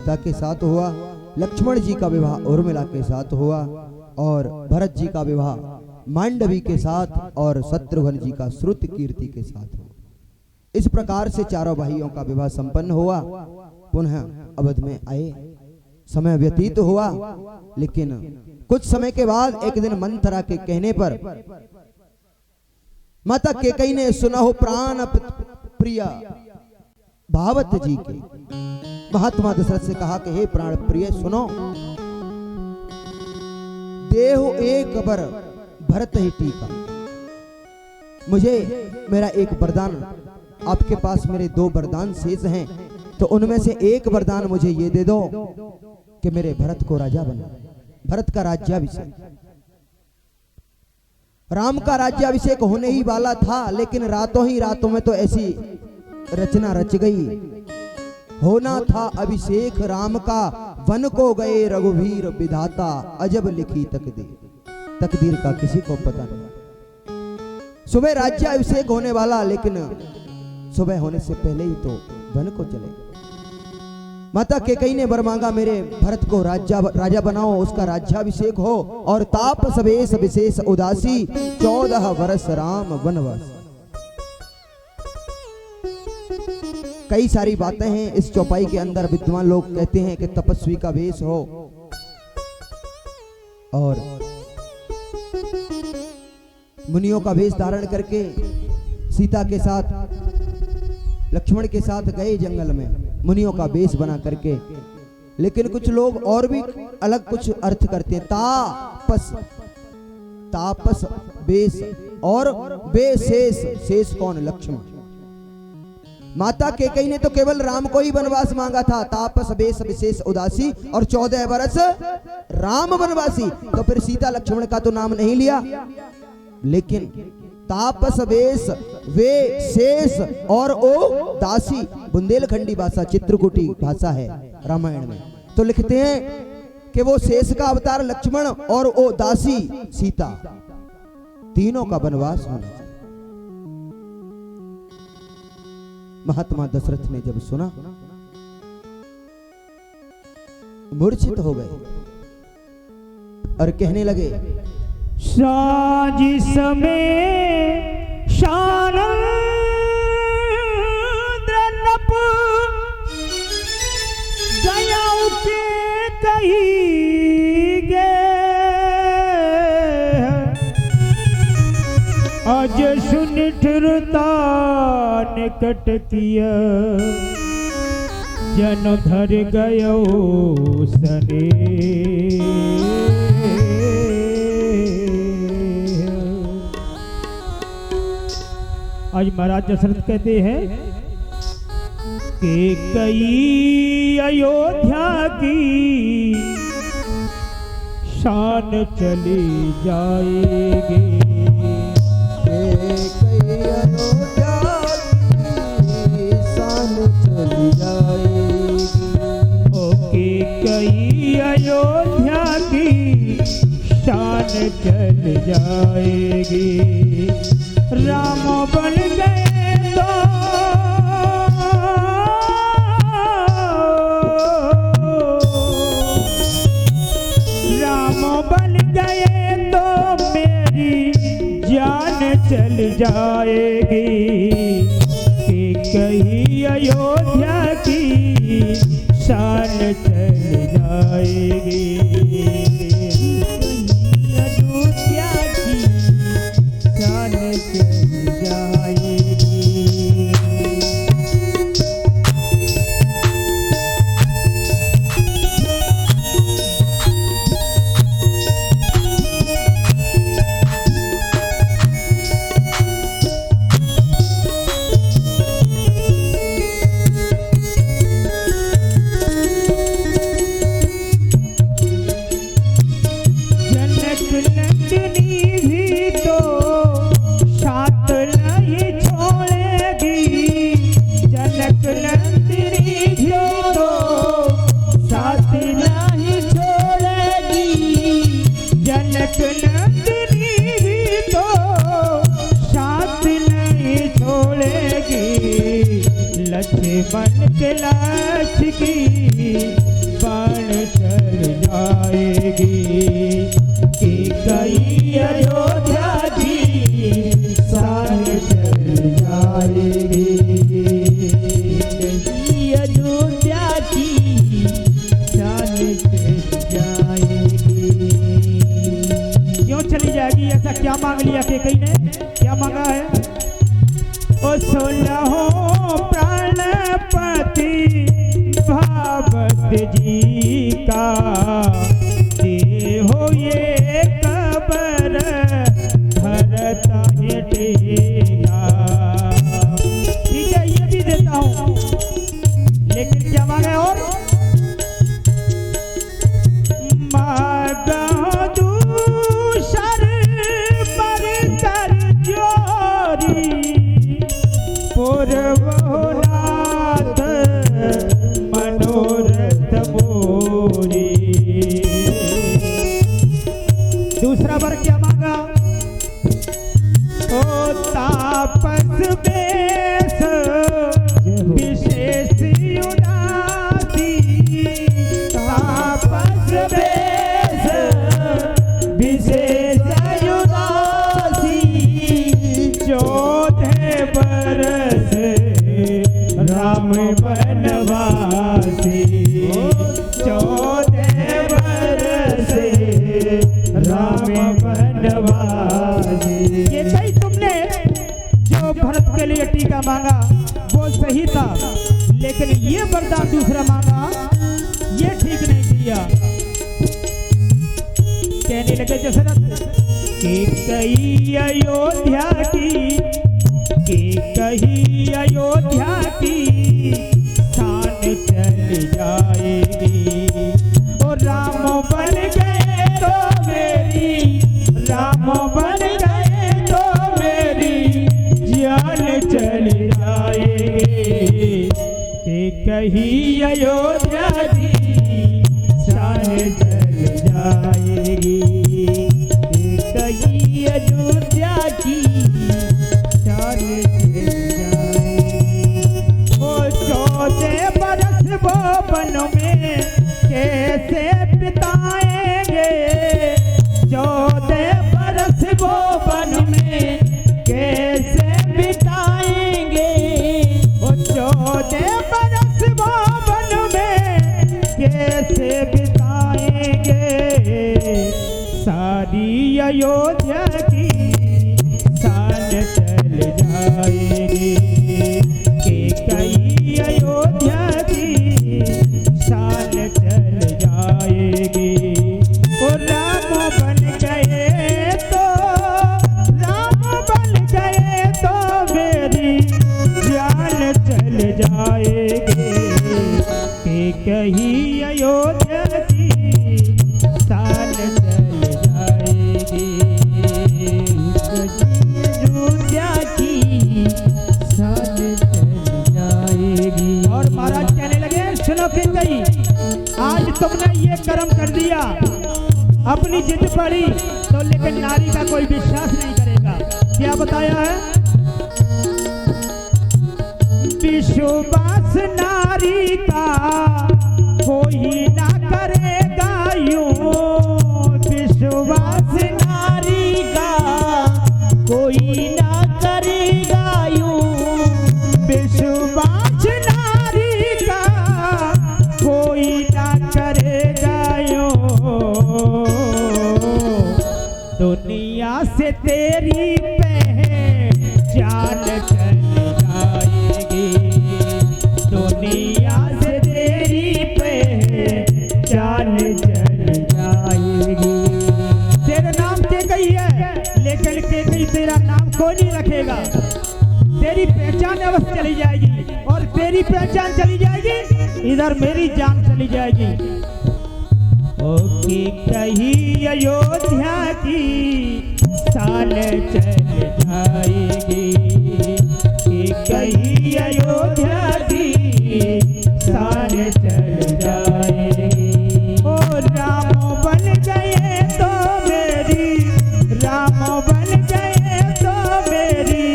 सीता के साथ हुआ, लक्ष्मण जी का विवाह उर्मिला के साथ हुआ और भरत जी का विवाह मांडवी के साथ और शत्रुघ्न जी का श्रुत कीर्ति के साथ हुआ। इस प्रकार से चारों भाइयों का विवाह संपन्न हुआ। पुनः अवध में आए, समय व्यतीत हुआ, लेकिन कुछ समय के बाद एक दिन मंथरा के कहने पर माता कैकेयी ने सुनहु प्राण प्रिया भावत जी के महात्मा दशरथ से कहा कि हे प्राण प्रिय सुनो, देहु एक बर भरत ही टीका। मुझे मेरा एक वरदान, आपके पास मेरे 2 वरदान शेष हैं, तो उनमें से एक वरदान मुझे ये दे दो कि मेरे भरत को राजा बना, भरत का राज्याभिषेक। राम का राज्याभिषेक होने ही वाला था, लेकिन रातों ही रातों में तो ऐसी रचना रच गई। होना था अभिषेक राम का, वन को गए रघुवीर विधाता, अजब लिखी तकदीर, तकदीर का किसी को पता नहीं। सुबह राज्याभिषेक होने वाला, लेकिन सुबह होने से पहले ही तो वन को चले। माता कैकेयी ने वर मांगा, मेरे भरत को राजा बनाओ, उसका राज्याभिषेक हो और तापस वेश विशेष उदासी, 14 वर्ष राम वनवास। कई सारी बातें हैं इस चौपाई के अंदर। विद्वान लोग कहते हैं कि तपस्वी का वेश हो और मुनियों का वेश धारण करके सीता के साथ लक्ष्मण के साथ गए जंगल में, मुनियों का वेश बना करके। लेकिन कुछ लोग और भी अलग कुछ अर्थ करते हैं। तापस, तापस वेश और वेशेष, शेष कौन? लक्ष्मण। माता कैकेयी ने तो केवल राम को ही वनवास मांगा था, तापस वेश विशेष उदासी और 14 वर्ष राम वनवासी। तो फिर सीता लक्ष्मण का तो नाम नहीं लिया, लेकिन तापस वेश वे शेष और ओ दासी, बुंदेलखंडी भाषा, चित्रकूटी भाषा है रामायण में। तो लिखते हैं कि वो शेष का अवतार लक्ष्मण और ओ दासी सीता, तीनों का वनवास होना चाहिए। महात्मा दशरथ ने जब सुना मूर्छित हो गए और कहने लगे, साज समय शानंद्र नप गया के कही गे, अज सुनिठुरता निकट किया, जन धर गयो सने। आज महाराज दशरथ कहते हैं कि कई अयोध्या की शान चली जाएगी, कई अयोध्या की शान चली जाएगी, ओके कई अयोध्या की शान चल जाएगी। राम बन गए तो राम बन गए तो मेरी जान चल जाएगी, कि कहीं अयोध्या की शान चल जाएगी। लक्ष्मण के लाश की मांग लिया के कई ने, क्या मांगा है? ओ 16 प्राणपति भागवत जी का देहो ये कबर भरता है टेगा। ठीक है, ये भी देता हूँ, लेकिन क्या मांगा और? मांगा दूसर पर कर जोरी पूर्वनाथ मनोरथ मोरी। दूसरा वर क्या मांगा? ओ तापस बेस विशेष उदासी, तापस बेस विशेष उदासी, 14 बरस राम बनवासी, 14 बरस राम बनवासी। ये सही तुमने जो भरत के लिए टीका मांगा वो सही था, लेकिन ये वरदान दूसरा मांगा ये ठीक नहीं किया। कहने लगे दशरथ कि कही अयोध्या की, कि कही अयोध्या की शान चल जाएगी। और राम बन गए तो मेरी, राम बन गए तो मेरी जान चल जाएगी। कि कही अयोध्या की शान चल जाएगी, कि कही अयोध्या की शान चल जाएगी। ओ 14 बरस वो वन में कैसे बिताएंगे, 14 बरस वो वन में कैसे बिताएंगे। वो 14 बरस वो वन में कैसे बिताएंगे। सारी अयोध्या की शान चल जाएगी, कि कई अयोध्या की शान चल जाएगी। ओ राम बन गए तो, राम बन गए तो मेरी जान चल जाएगी। कि कहीं अयोध्या की शान चल जाएगी, कहीं अयोध्या की शान चल जाएगी। और महाराज कहने लगे सुनो कि गई, आज तुमने ये कर्म कर दिया, अपनी जिद पड़ी तो, लेकिन नारी का कोई विश्वास नहीं करेगा। क्या बताया है? विश्वास नारी का कोई ना करेगा यूं, विश्वास नारी का कोई ना करेगा यूं, विश्वास नारी का कोई ना करेगा यूं। दुनिया से तेरी पहचान चल जाएगी, दुनिया से तेरी पहचान चल जाएगी। तेरे नाम के कही है, लेकिन के कही तेरा नाम कोई नहीं रखेगा। तेरी पहचान अवश्य चली जाएगी, और तेरी पहचान चली जाएगी, इधर मेरी जान चली जाएगी। ओ कि कहीं अयोध्या की शान चल जाएगी, कि कहीं अयोध्या की शान चल जाएगी। ओ राम बन गए तो मेरी, राम बन गए तो मेरी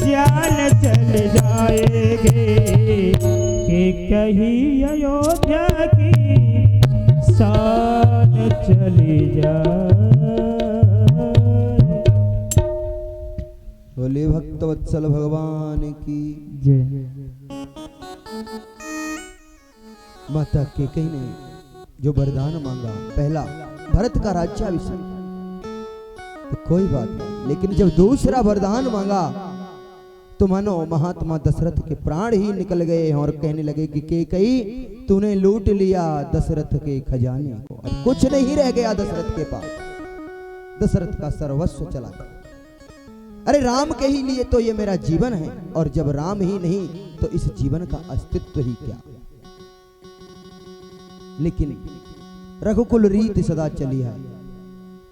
जान चल जाएगी। कि कहीं अयोध्या की शान चली जाए। बोले भक्तवत्सल भगवान की जय। माता केकई ने जो वरदान मांगा, पहला भरत का राज्याभिषेक, तो कोई बात नहीं, लेकिन जब दूसरा वरदान मांगा तो मानो महात्मा दशरथ के प्राण ही निकल गए और कहने लगे कि कैकेयी तूने लूट लिया दशरथ के खजाने को, अब कुछ नहीं रह गया दशरथ के पास, दशरथ का सर्वस्व चला गया। अरे राम के ही लिए तो ये मेरा जीवन है, और जब राम ही नहीं तो इस जीवन का अस्तित्व ही क्या। लेकिन रघुकुल रीत सदा चली है,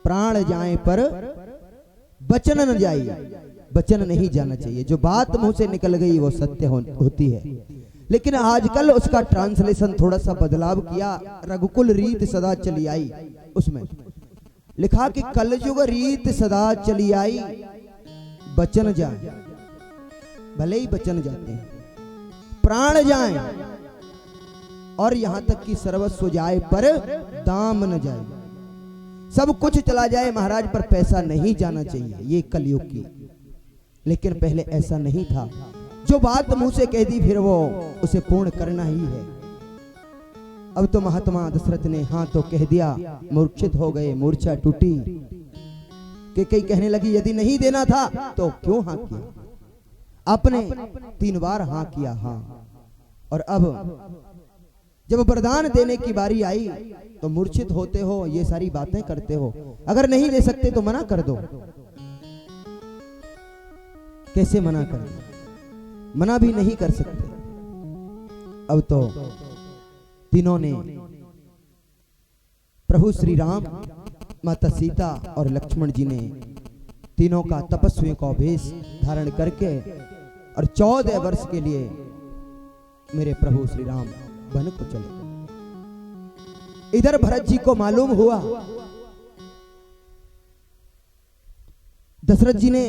प्राण जाए पर वचन न जाए, वचन नहीं जाना चाहिए। जो बात मुंह से निकल गई वो सत्य होती है। लेकिन आजकल उसका ट्रांसलेशन थोड़ा सा बदलाव किया, रघुकुल रीत सदा चली आई, उसमें लिखा कि कलयुग रीत सदा चली आई, वचन जाए, भले ही वचन जाते हैं, प्राण जाए और यहां तक कि सर्वस्व जाए पर दाम न जाए, सब कुछ चला जाए महाराज पर पैसा नहीं जाना चाहिए, ये कलयुग की। लेकिन पहले ऐसा नहीं था, जो बात मुंह से कह दी फिर वो उसे पूर्ण करना ही है। अब तो महात्मा दशरथ ने हाँ तो कह दिया, मूर्छित हो गए, मूर्छा टूटी कि कई कहने लगी यदि नहीं देना था तो क्यों हाँ किया, आपने 3 बार हाँ किया हाँ, और अब जब वरदान देने की बारी आई तो मूर्छित होते हो, ये सारी बातें करते हो, अगर नहीं दे सकते तो मना कर दो। कैसे मना कर दो, मना भी नहीं कर सकते। अब तो तीनों ने, प्रभु श्री राम, माता सीता और लक्ष्मण जी ने तीनों का तपस्वियों का वेश धारण करके और 14 वर्ष के लिए मेरे प्रभु श्री राम वन को चले गए। इधर भरत जी को मालूम हुआ, दशरथ जी ने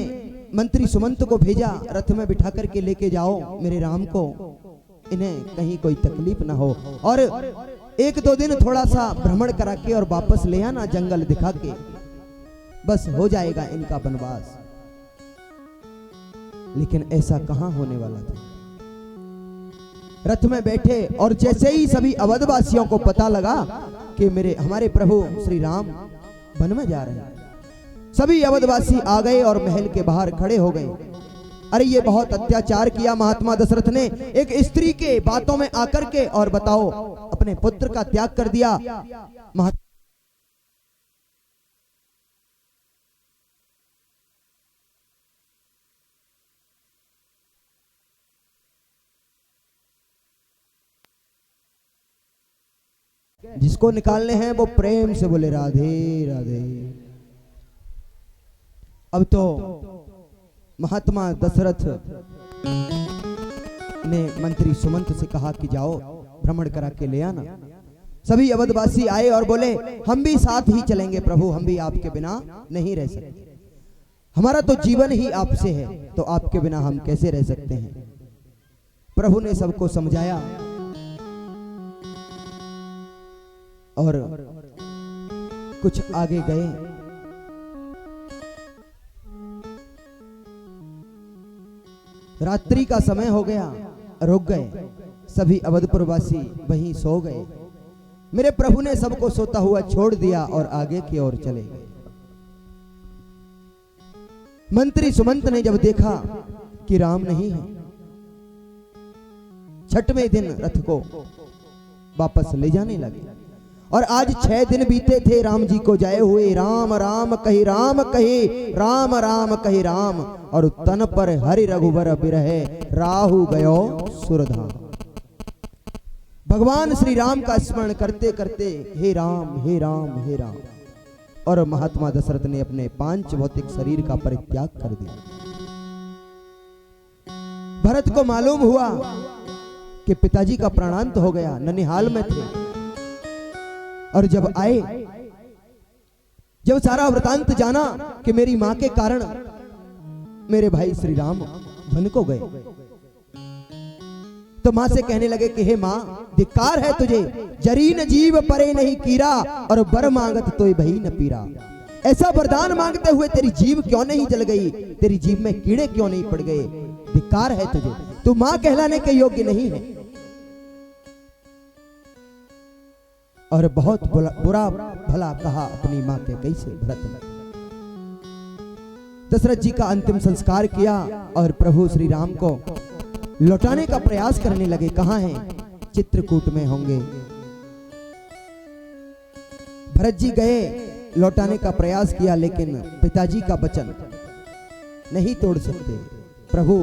मंत्री सुमंत को भेजा, रथ में बिठा करके लेके जाओ मेरे राम को, इन्हें कहीं कोई तकलीफ ना हो, और 1-2 दिन थोड़ा सा भ्रमण करा के और वापस ले आना जंगल दिखा के, बस हो जाएगा इनका वनवास। लेकिन ऐसा कहां होने वाला था। रथ में बैठे और जैसे ही सभी अवधवासियों को पता लगा कि हमारे प्रभु श्री राम वन में जा रहे हैं, सभी अवधवासी आ गए और महल के बाहर खड़े हो गए। अरे ये बहुत अत्याचार किया महात्मा दशरथ ने, एक स्त्री के बातों में आकर के, और बताओ अपने पुत्र का त्याग कर दिया। जिसको निकालने हैं वो प्रेम से बोले राधे राधे। अब तो महात्मा दशरथ ने मंत्री सुमंत से कहा कि जाओ भ्रमण करा के ले आना। सभी अवधवासी आए और बोले हम भी साथ ही चलेंगे प्रभु, हम भी आपके बिना नहीं रह सकते, हमारा तो जीवन ही आपसे है, तो आपके बिना हम कैसे रह सकते हैं। प्रभु ने सबको समझाया और कुछ आगे गए। रात्रि का समय हो गया, रुक गए, सभी अवधपुरवासी वहीं सो गए। मेरे प्रभु ने सबको सोता हुआ छोड़ दिया और आगे की ओर चले गए। मंत्री सुमंत ने जब देखा कि राम नहीं है, 6वें दिन रथ को वापस ले जाने लगे। और आज 6 दिन बीते थे राम जी को जाए हुए। राम राम कही राम कही, राम राम कही राम, और तन पर हरि रघुबर बिरहे, राहु गयो सुरधाम। भगवान श्री राम का स्मरण करते करते हे राम हे राम हे राम, और महात्मा दशरथ ने अपने 5 भौतिक शरीर का परित्याग कर दिया। भरत को मालूम हुआ कि पिताजी का प्राणांत हो गया, ननिहाल में थे, और जब आए, जब सारा वृतांत जाना कि मेरी मां के कारण मेरे भाई श्री राम वन को गए, तो मां से कहने लगे कि हे मां, धिक्कार है तुझे, जरीन जीव परे नहीं कीरा, और बर मांगत तो भई न पीरा। ऐसा वरदान मांगते हुए तेरी जीव क्यों नहीं जल गई, तेरी जीव में कीड़े क्यों नहीं पड़ गए, धिक्कार है तुझे, तू मां कहलाने के योग्य नहीं है। और बहुत बुरा भला कहा अपनी मां के कैसे भरत ने। दशरथ जी का अंतिम संस्कार किया और प्रभु श्री राम को लौटाने का प्रयास करने लगे। कहां हैं? चित्रकूट में होंगे। भरत जी गए, लौटाने का प्रयास किया, लेकिन पिताजी का वचन नहीं तोड़ सकते। प्रभु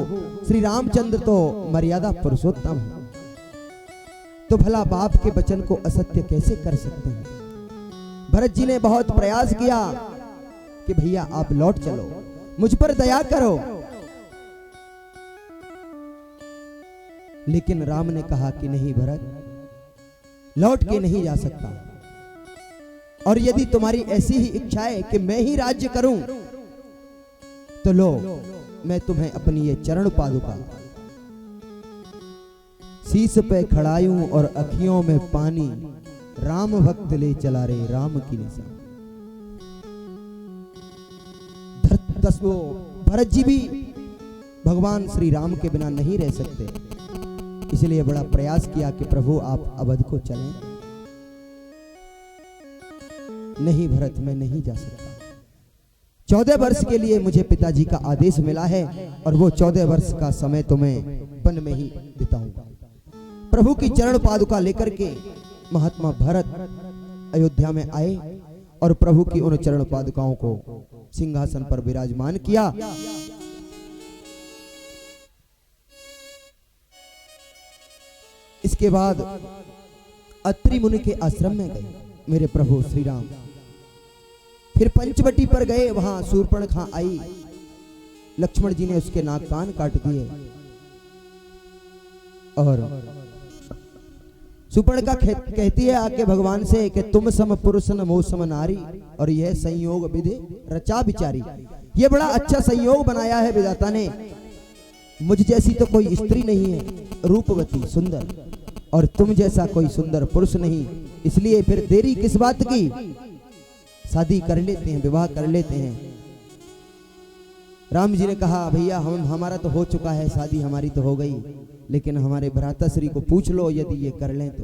श्री रामचंद्र तो मर्यादा पुरुषोत्तम है, तो भला बाप के वचन को असत्य कैसे कर सकते हैं? भरत जी ने बहुत प्रयास किया कि भैया आप लौट चलो, मुझ पर दया करो, लेकिन राम ने कहा कि नहीं भरत, लौट के नहीं जा सकता, और यदि तुम्हारी ऐसी ही इच्छा है कि मैं ही राज्य करूं, तो लो, मैं तुम्हें अपनी ये चरण पादुका शीश पे खड़ायूं और अखियों में पानी, राम भक्त ले चला रे राम की निशान। भरत जी भी भगवान श्री राम के बिना नहीं रह सकते, इसलिए बड़ा प्रयास किया कि प्रभु आप अवध को चलें। नहीं भरत, मैं नहीं जा सकता। 14 वर्ष के लिए मुझे पिताजी का आदेश मिला है, और वो 14 वर्ष का समय तो मैं वन में ही बिताऊंगा। प्रभु की चरण पादुका लेकर के महात्मा भरत अयोध्या में आए और प्रभु की उन चरण पादुकाओं को सिंहासन पर विराजमान किया। इसके बाद अत्रि मुनि के आश्रम में गए मेरे प्रभु श्री राम। फिर पंचवटी पर गए, वहां शूर्पणखा आई, लक्ष्मण जी ने उसके नाक कान काट दिए, और शूर्पणखा कहती है आके भगवान से कि तुम सम पुरुष न मोह सम नारी, और यह संयोग विधि रचा बिचारी। ये बड़ा अच्छा संयोग बनाया है विधाता ने, मुझ जैसी तो कोई स्त्री नहीं है रूपवती सुंदर, और तुम जैसा कोई सुंदर पुरुष नहीं, इसलिए फिर देरी किस बात की, शादी कर लेते हैं, विवाह कर लेते हैं। राम जी ने कहा भैया हमारा तो हो चुका है, शादी हमारी तो हो गई, लेकिन हमारे भ्राताश्री को पूछ लो यदि ये कर लें तो।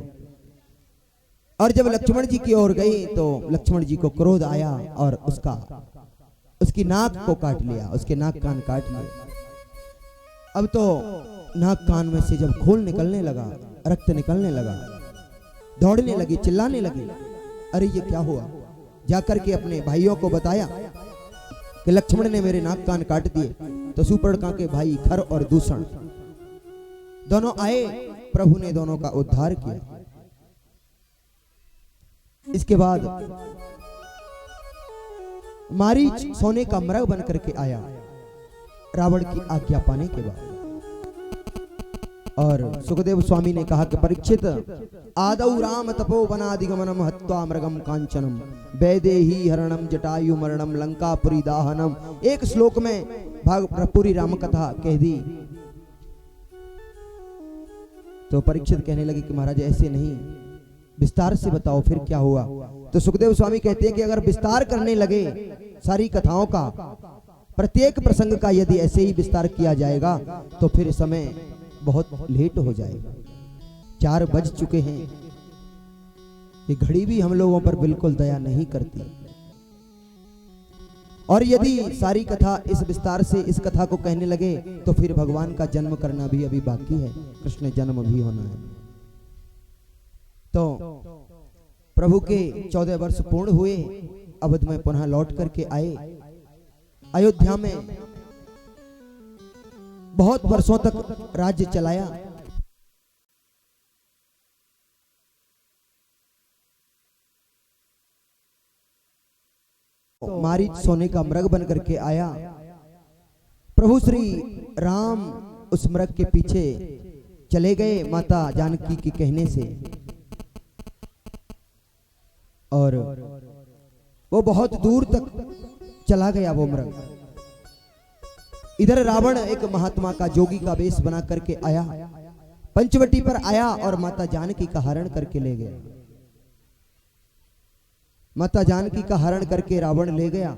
और जब लक्ष्मण जी की ओर गई तो लक्ष्मण जी को क्रोध आया और उसकी नाक को काट लिया, उसके नाक कान काट लिए। अब तो नाक कान में से जब खून निकलने लगा, रक्त निकलने लगा, दौड़ने लगी, चिल्लाने लगी, अरे ये क्या हुआ। जाकर के अपने भाइयों को बताया कि लक्ष्मण ने मेरे नाक कान काट दिए। तो शूर्पणखा के भाई खर और दूषण दोनों आए, प्रभु ने दोनों का उद्धार किया। इसके बाद मारीच सोने का मृग बन करके आया रावण की आज्ञा पाने के बाद, और सुखदेव स्वामी ने कहा कि परीक्षित आदौ राम तपोवनादिगमनम हत्वा मृगम कांचनम वैदेही हरणम जटायु मरणम लंकापुरी दाहनम। एक श्लोक में पूरी राम कथा कह दी। तो परीक्षित कहने लगे कि महाराज ऐसे नहीं, विस्तार से बताओ फिर क्या हुआ। तो सुखदेव स्वामी कहते हैं कि अगर विस्तार करने लगे सारी कथाओं का, प्रत्येक प्रसंग का यदि ऐसे ही विस्तार किया जाएगा तो फिर समय बहुत लेट हो जाएगा। 4 बज चुके हैं, ये घड़ी भी हम लोगों पर बिल्कुल दया नहीं करती। और यदि सारी कथा इस विस्तार से इस कथा को कहने लगे तो फिर भगवान का जन्म करना भी अभी बाकी है, कृष्ण जन्म भी होना है। तो प्रभु के 14 वर्ष पूर्ण हुए, अवध में पुनः लौट करके आए। अयोध्या में बहुत वर्षों तक राज्य चलाया। मारीच सोने का मृग बन करके आया। प्रभु श्री राम उस मृग के पीछे चले गए माता जानकी के कहने से, और वो बहुत दूर तक चला गया वो मृग। इधर रावण एक महात्मा का जोगी का वेश बना करके आया, पंचवटी पर आया और माता जानकी का हरण करके ले गया। माता जानकी का हरण करके रावण ले गया।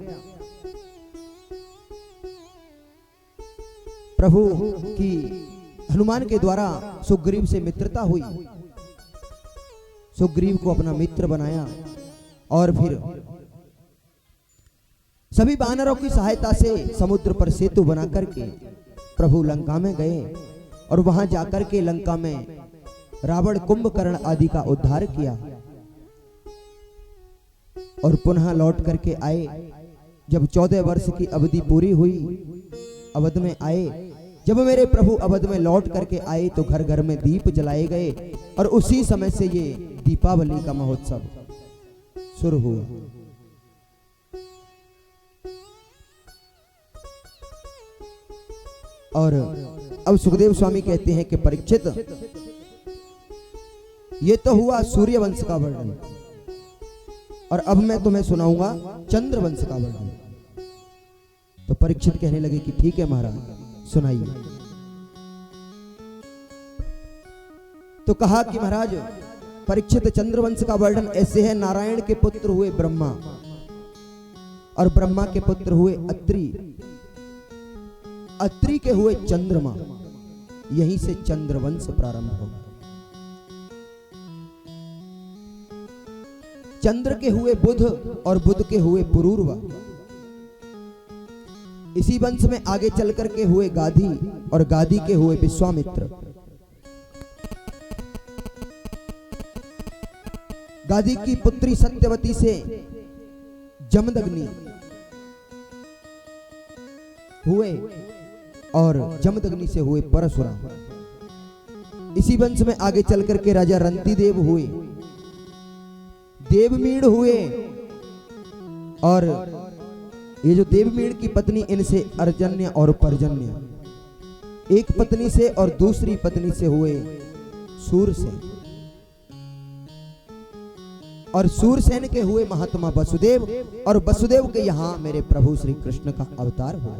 प्रभु की हनुमान के द्वारा सुग्रीव से मित्रता हुई, सुग्रीव को अपना मित्र बनाया, और फिर सभी वानरों की सहायता से समुद्र पर सेतु बना करके प्रभु लंका में गए और वहां जाकर के लंका में रावण, कुंभकर्ण आदि का उद्धार किया और पुनः लौट करके आए। जब 14 वर्ष की अवधि पूरी हुई, अवध में आए। जब मेरे प्रभु अवध में लौट करके आए तो घर घर में दीप जलाए गए और उसी समय से ये दीपावली का महोत्सव शुरू हुआ। और अब सुखदेव स्वामी कहते हैं कि परीक्षित, ये तो हुआ सूर्य वंश का वर्णन और अब मैं तुम्हें सुनाऊंगा चंद्र वंश का वर्णन। तो परीक्षित कहने लगे कि ठीक है महाराज, सुनाइए। तो कहा कि महाराज परीक्षित, चंद्रवंश का वर्णन ऐसे है। नारायण के पुत्र हुए ब्रह्मा और ब्रह्मा के पुत्र हुए अत्रि, अत्रि के हुए चंद्रमा, यहीं से चंद्रवंश प्रारंभ होगा। चंद्र के हुए बुध और बुध के हुए पुरूरवा, इसी वंश में आगे चलकर के हुए गाधी और गाधी के हुए विश्वामित्र। गाधी की पुत्री सत्यवती से जमदग्नि हुए और जमदग्नि से हुए परशुराम। इसी वंश में आगे चलकर के राजा रंतिदेव हुए, देवमीण हुए और ये जो देवमीण की पत्नी, इनसे अर्जन्य और पर्जन्य, एक पत्नी से और दूसरी पत्नी से हुए सूरसेन, और सूरसेन के हुए महात्मा वसुदेव, और वसुदेव के यहां मेरे प्रभु श्री कृष्ण का अवतार हुआ।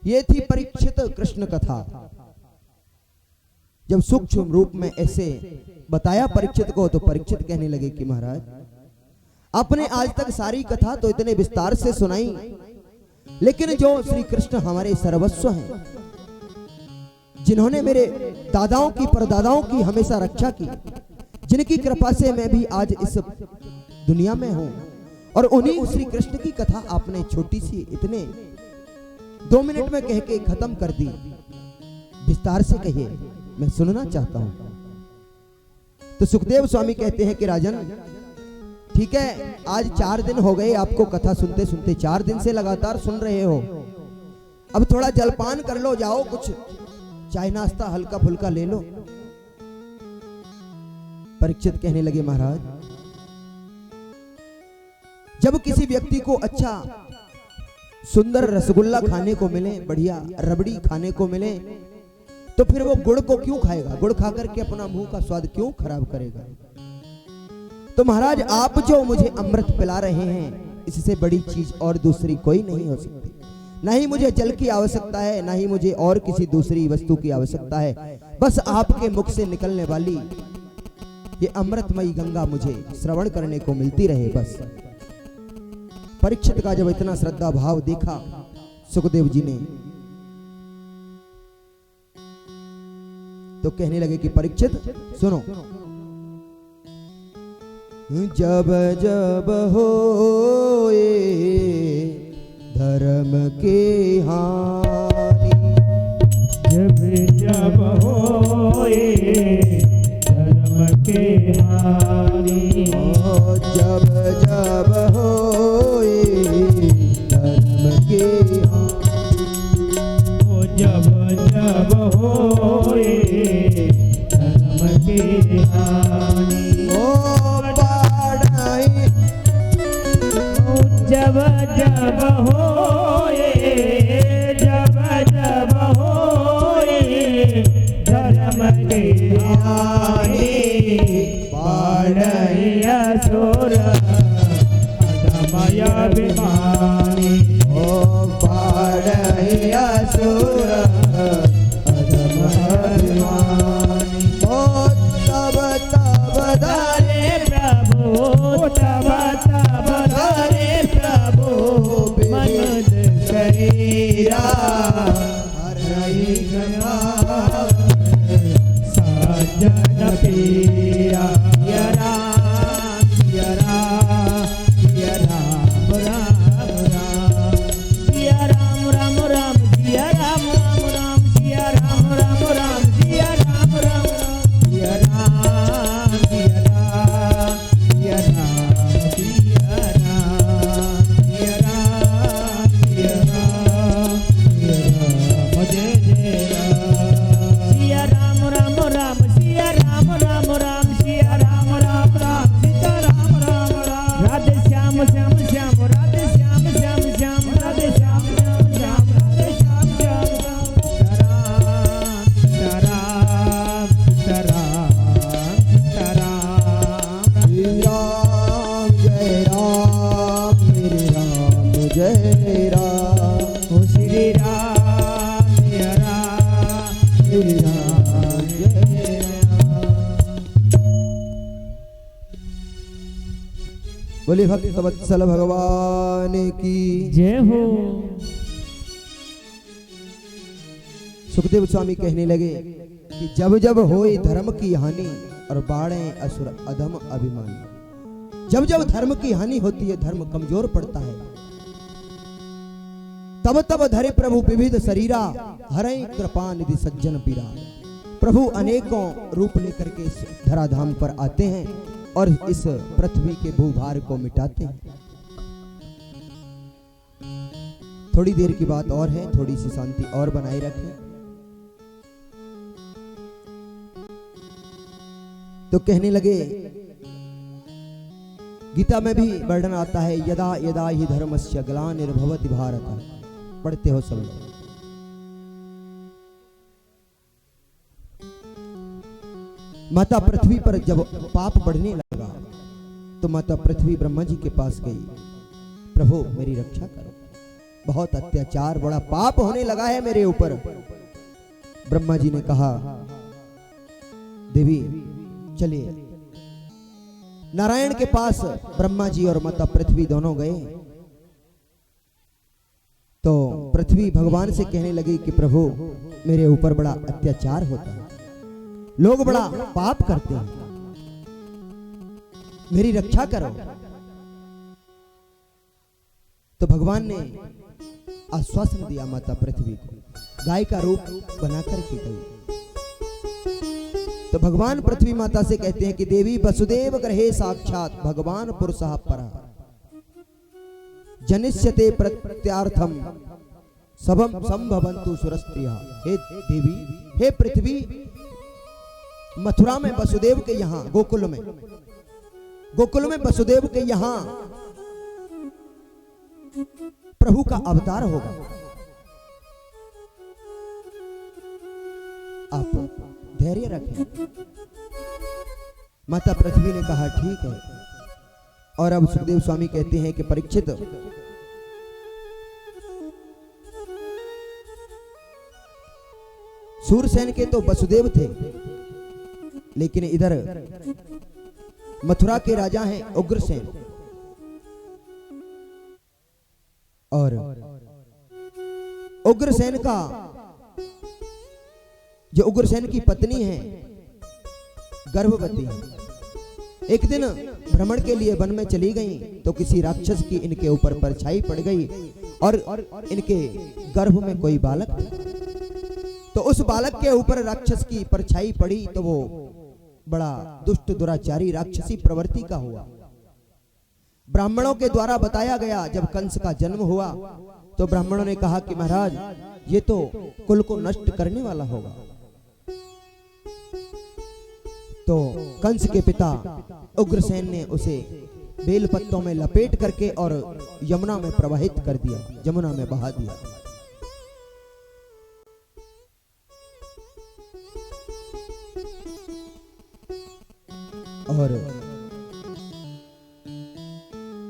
ये थी परीक्षित कृष्ण कथा। जब सूक्ष्म रूप में ऐसे बताया परीक्षित को, तो परीक्षित कहने लगे कि महाराज आपने आज तक सारी कथा तो इतने विस्तार से सुनाई, लेकिन जो श्री कृष्ण हमारे सर्वस्व हैं, जिन्होंने मेरे दादाओं की परदादाओं की हमेशा रक्षा की, जिनकी कृपा से मैं भी आज इस दुनिया में हूं, और उन्हीं श्री कृष्ण की कथा आपने छोटी सी इतने 2 मिनट में कह के खत्म कर दी। विस्तार से कहिए, मैं सुनना चाहता हूं। तो सुखदेव स्वामी कहते हैं कि राजन ठीक है, आज 4 दिन हो गए आपको कथा सुनते सुनते, 4 दिन से लगातार सुन रहे हो। अब थोड़ा जलपान कर लो, जाओ कुछ चाय नाश्ता हल्का फुल्का ले लो। परीक्षित कहने लगे महाराज, जब किसी व्यक्ति को अच्छा सुंदर रसगुल्ला खाने को मिले, बढ़िया रबड़ी खाने को मिले, तो फिर वो गुड़ को क्यों खाएगा? गुड़ खाकर के अपना मुंह का स्वाद क्यों खराब करेगा? तो महाराज आप जो मुझे अमृत पिला रहे हैं, इससे बड़ी चीज और दूसरी कोई नहीं हो सकती। ना ही मुझे जल की आवश्यकता है, ना ही मुझे और किसी दूसरी वस्तु की आवश्यकता है। बस आपके मुख से निकलने वाली ये अमृतमयी गंगा मुझे श्रवण करने को मिलती रहे बस। परीक्षित का जब इतना श्रद्धा भाव देखा सुखदेव जी ने, तो कहने लगे कि परीक्षित सुनो, जब जब होए धर्म के हानि, जब जब होए धर्म के हानि, जब जब होए धर्म के हानि, जब जब होए धर्म के हानि, जब जब होए, जब जब होए धर्म के हानि, बाढ़ असुर अधमय अभिमानी, ओ बाढ़ असुर अधमय अभिमानी, ओ तब तब धरे प्रभु, तब तब धरे मनुज शरीरा, हरि गया सज्जन पीरा, यरा यरा यरा राम राम जय राम मेरे राम जय राम। ओ श्री राम जय राम मेरे राम जय राम। बोले भक्त वत्सल भगवान की जय हो। सुखदेव स्वामी कहने लगे कि जब जब होए धर्म की हानि और बाढ़े असुर अधम अभिमानी। जब जब धर्म की हानि होती है, धर्म कमजोर पड़ता है, तब तब धरे प्रभु विविध शरीरा हरे कृपा निधि सज्जन पीरा। प्रभु अनेकों रूप लेकर के इस धराधाम पर आते हैं और इस पृथ्वी के भूभार को मिटाते हैं। थोड़ी देर की बात और है, थोड़ी सी शांति और बनाए रखें। तो कहने लगे, गीता में भी वर्णन आता है, यदा यदा ही धर्मस्य ग्लानिर्भवति भारत। पढ़ते हो सब लोग। माता पृथ्वी पर जब पाप बढ़ने लगा तो माता पृथ्वी ब्रह्मा जी के पास गई, प्रभु मेरी रक्षा करो, बहुत अत्याचार, बड़ा पाप होने लगा है मेरे ऊपर। ब्रह्मा जी ने कहा, देवी चलिए। नारायण के पास ब्रह्मा जी और माता पृथ्वी दोनों गए। तो पृथ्वी भगवान से कहने लगी कि प्रभु मेरे ऊपर बड़ा अत्याचार होता है, लोग बड़ा पाप करते हैं, मेरी रक्षा करो। तो भगवान ने आश्वासन दिया माता पृथ्वी को, गाय का रूप बनाकर के गई। तो भगवान पृथ्वी माता से कहते हैं कि देवी वसुदेव ग्रहे साक्षात भगवान पुरुषः परः जनिष्यते प्रत्यार्थम सबम संभवन्तु सुरस्त्रियः। हे देवी, हे पृथ्वी, मथुरा में वसुदेव के यहाँ, गोकुल में वसुदेव के यहाँ प्रभु का अवतार होगा। आप धैर्य रखें। माता पृथ्वी ने कहा ठीक है। और अब सुखदेव स्वामी कहते हैं कि परीक्षित, सूरसेन के तो वसुदेव थे, लेकिन इधर मथुरा के राजा हैं उग्रसेन। और उग्रसेन का जो उग्रसेन की पत्नी है गर्भवती है। एक दिन भ्रमण के लिए वन में चली गई तो किसी राक्षस की इनके ऊपर परछाई पड़ गई और इनके गर्भ में कोई बालक था। तो उस बालक के ऊपर राक्षस की परछाई पड़ी तो वो बड़ा दुष्ट दुराचारी राक्षसी प्रवृत्ति का हुआ। ब्राह्मणों के द्वारा बताया गया, जब कंस का जन्म हुआ तो ब्राह्मणों ने कहा कि महाराज ये तो कुल को नष्ट करने वाला होगा। तो कंस के पिता उग्रसेन ने उसे बेल पत्तों में लपेट करके और यमुना में प्रवाहित कर दिया, यमुना में बहा दिया। और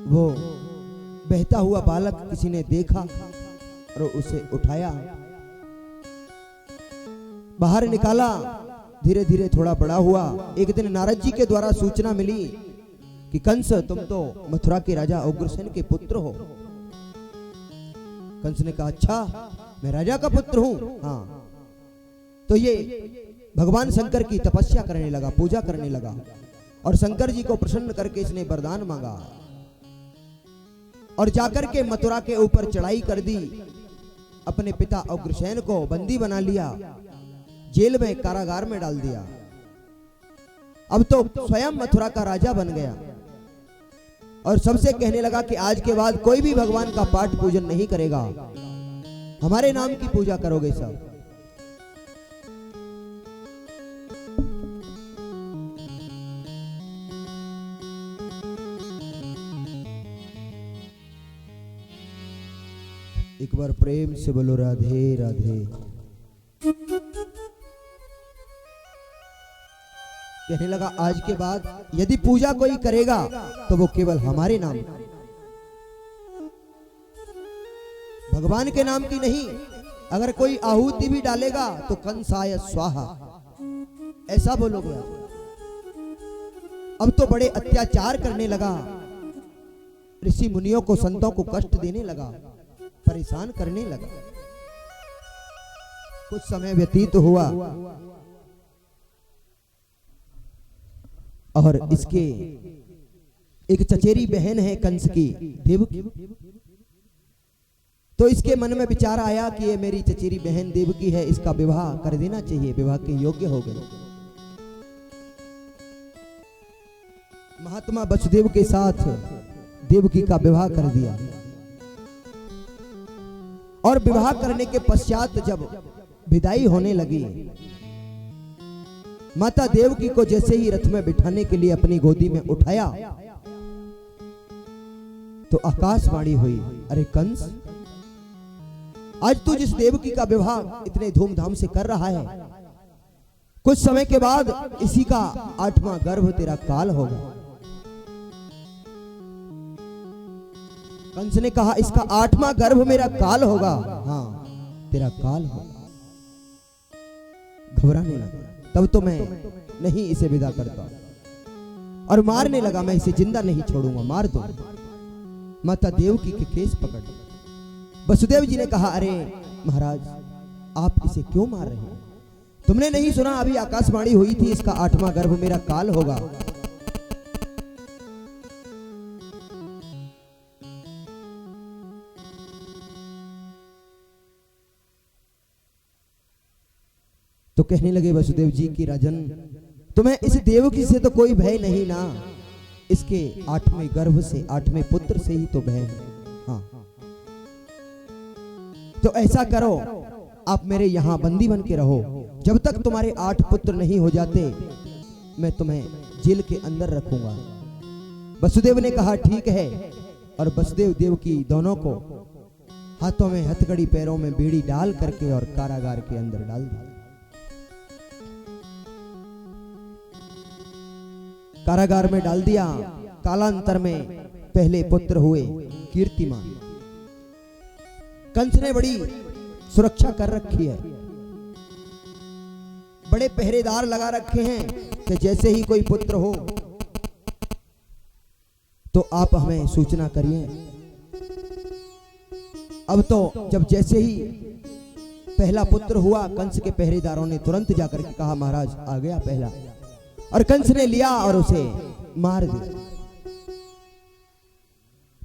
वो बहता हुआ बालक किसी ने देखा और उसे उठाया, बाहर निकाला, धीरे धीरे थोड़ा बड़ा हुआ। एक दिन नारद जी के द्वारा सूचना मिली कि कंस तुम तो मथुरा के राजा उग्रसेन के पुत्र हो। कंस ने कहा अच्छा, मैं राजा का पुत्र हूं? हाँ। तो ये भगवान शंकर की तपस्या करने लगा, पूजा करने लगा और शंकर जी को प्रसन्न करके इसने वरदान मांगा और जाकर के मथुरा के ऊपर चढ़ाई कर दी। अपने पिता उग्रसेन को बंदी बना लिया, जेल में, कारागार में डाल दिया। अब तो स्वयं मथुरा का राजा बन गया और सबसे कहने लगा कि आज के बाद कोई भी भगवान का पाठ पूजन नहीं करेगा, हमारे नाम की पूजा करोगे सब। एक बार प्रेम से बोलो राधे राधे। कहने लगा आज के बाद यदि पूजा कोई करेगा तो वो केवल हमारे नाम, भगवान के नाम की नहीं। अगर कोई आहुति भी डालेगा तो कंसाय स्वाहा, ऐसा बोलोगे आप। अब तो बड़े अत्याचार करने लगा, ऋषि मुनियों को, संतों को कष्ट देने लगा, परेशान करने लगा। कुछ समय व्यतीत हुआ और इसके एक चचेरी बहन है कंस की, देवकी। तो इसके मन में विचार आया कि ये मेरी चचेरी बहन देवकी है, इसका विवाह कर देना चाहिए, विवाह के योग्य हो गए। महात्मा वसुदेव के साथ देवकी का विवाह कर दिया और विवाह करने के पश्चात जब विदाई होने लगी, माता देवकी को जैसे ही रथ में बिठाने के लिए अपनी गोदी में उठाया तो आकाशवाणी हुई, अरे कंस, आज तू जिस देवकी का विवाह इतने धूमधाम से कर रहा है, कुछ समय के बाद इसी का 8वां गर्भ तेरा काल होगा। कंस ने कहा इसका 8वां गर्भ मेरा काल होगा? हाँ, तेरा काल होगा। घबराने लगा, तब तो मैं नहीं इसे विदा करता, और मारने लगा, मैं इसे जिंदा नहीं छोड़ूंगा, मार दो। माता देवकी के केस पकड़ वसुदेव जी ने कहा, अरे महाराज, आप इसे क्यों मार रहे हैं? तुमने नहीं सुना अभी आकाशवाणी हुई थी इसका 8वां गर्भ मेरा काल होगा। तो कहने लगे वसुदेव जी की राजन, तुम्हें इस देवकी से तो कोई भय नहीं ना, इसके 8वें गर्भ से, 8वें पुत्र से ही तो भय है। हाँ, तो ऐसा करो, आप मेरे यहां बंदी बन के रहो, जब तक तुम्हारे 8 पुत्र नहीं हो जाते मैं तुम्हें जेल के अंदर रखूंगा। वसुदेव ने कहा ठीक है, और वसुदेव देवकी दोनों को हाथों में हथकड़ी, पैरों में बेड़ी डाल करके और कारागार के अंदर डाल दिया। कारागार में डाल दिया। कालांतर में पहले पुत्र हुए कीर्तिमान। कंस ने बड़ी सुरक्षा कर रखी है, बड़े पहरेदार लगा रखे हैं कि जैसे ही कोई पुत्र हो तो आप हमें सूचना करिए। अब तो जब जैसे ही पहला पुत्र हुआ, कंस के पहरेदारों ने तुरंत जाकर के कहा महाराज आ गया पहला, और कंस ने लिया और उसे मार दिया।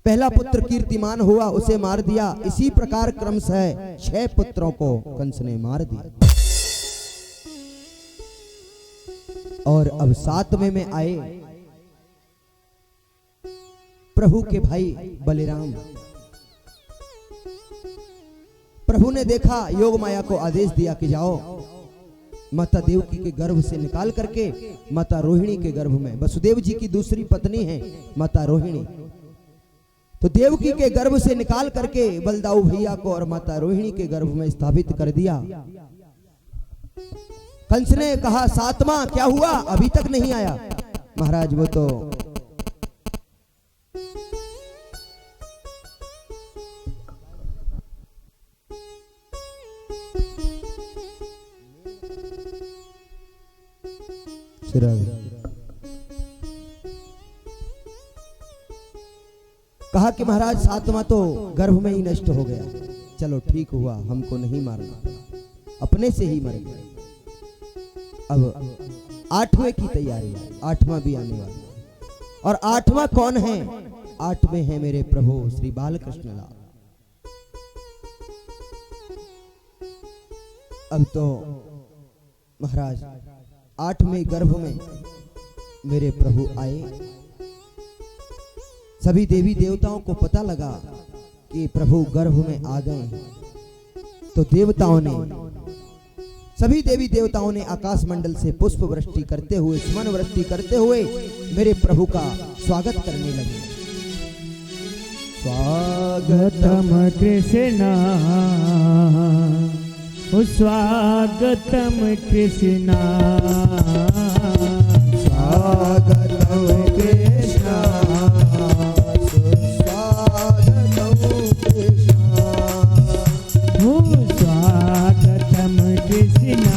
पहला पुत्र कीर्तिमान हुआ, उसे मार दिया। इसी प्रकार क्रमशः 6 पुत्रों को कंस ने मार दिया। और अब 7वें में आए प्रभु के भाई बलिराम। प्रभु ने देखा, योग माया को आदेश दिया कि जाओ माता देवकी के गर्भ से निकाल करके माता रोहिणी के गर्भ में, वसुदेव जी की दूसरी पत्नी है माता रोहिणी, तो देवकी के गर्भ से निकाल करके बलदाऊ भैया को और माता रोहिणी के गर्भ में स्थापित कर दिया। कंस ने कहा 7वां क्या हुआ, अभी तक नहीं आया? महाराज वो तो कहा कि महाराज 7वां तो गर्भ में ही नष्ट हो गया। चलो ठीक हुआ, हमको नहीं मारना पड़ा, अपने से ही मर गए। अब 8वें की तैयारी है, 8वां भी आने वाला है। और 8वां कौन है? 8वें है मेरे प्रभु श्री बालकृष्ण लाल। अब तो महाराज 8वें गर्भ में मेरे प्रभु आए। सभी देवी देवताओं को पता लगा कि प्रभु गर्भ में आ गए हैं, तो देवताओं ने, सभी देवी देवताओं ने आकाश मंडल से पुष्प वृष्टि करते हुए, सुमन वृष्टि करते हुए मेरे प्रभु का स्वागत करने लगे। स्वागतम कृष्णा, स्वागतम कृष्णा, कृष्ण सुस्वागतम कृष्ण। हो स्वागतम कृष्ण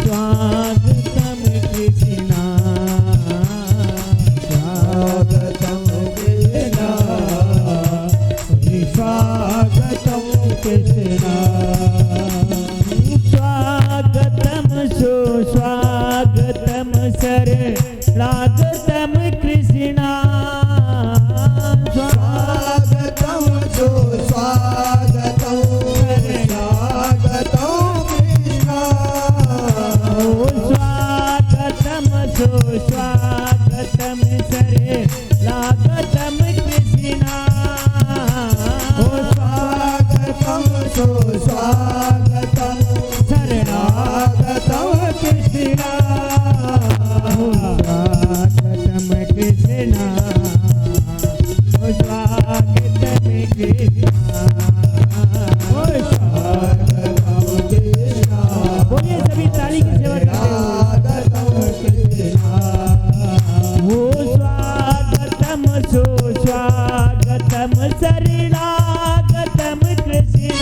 स्वागतम कृष्ण स्वागतम कृष्ण स्वागतम कृष्ण स्वागतम सुस्वागतम शरणागतम कृष्ण स्वागतम सुस्वागतम शरणागतम कृष्ण। स्वागतम सुस्वागतम शरणागतम कृष्ण स्वागतम सुस्वागतम शरणागतम कृष्ण। स्वागतम कृष्ण स्वागतम कृष्ण बोलिए सभी ताली की सेवा करते हो स्वागतम सुस्वागतम शरणागतम कृष्ण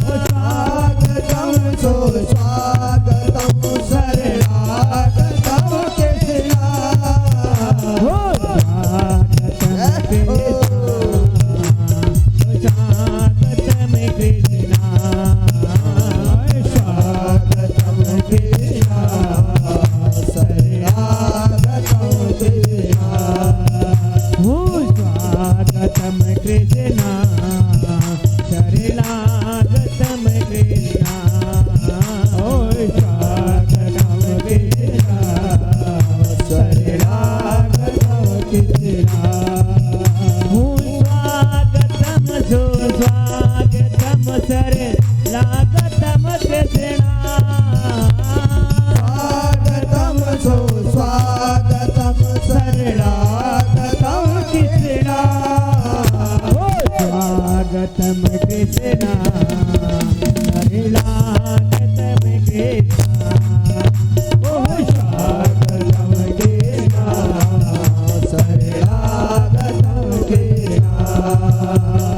स्वागतम सुस्वागतम शरणागतम कृष्ण। हो स्वागतम स्वागतम कृष्ण स्वागतम कृष्ण शरणागतम कृष्ण। हो स्वागतम कृष्ण शरणागतम कृष्ण हो स्वागतम कृष्ण शरणागतम कृष्ण। हो स्वागतम सुस्वागतम शरणागतम कृष्ण स्वागतम सुस्वागतम शरणागतम कृष्ण। हो स्वागतम कृष्ण शरणागतम कृष्ण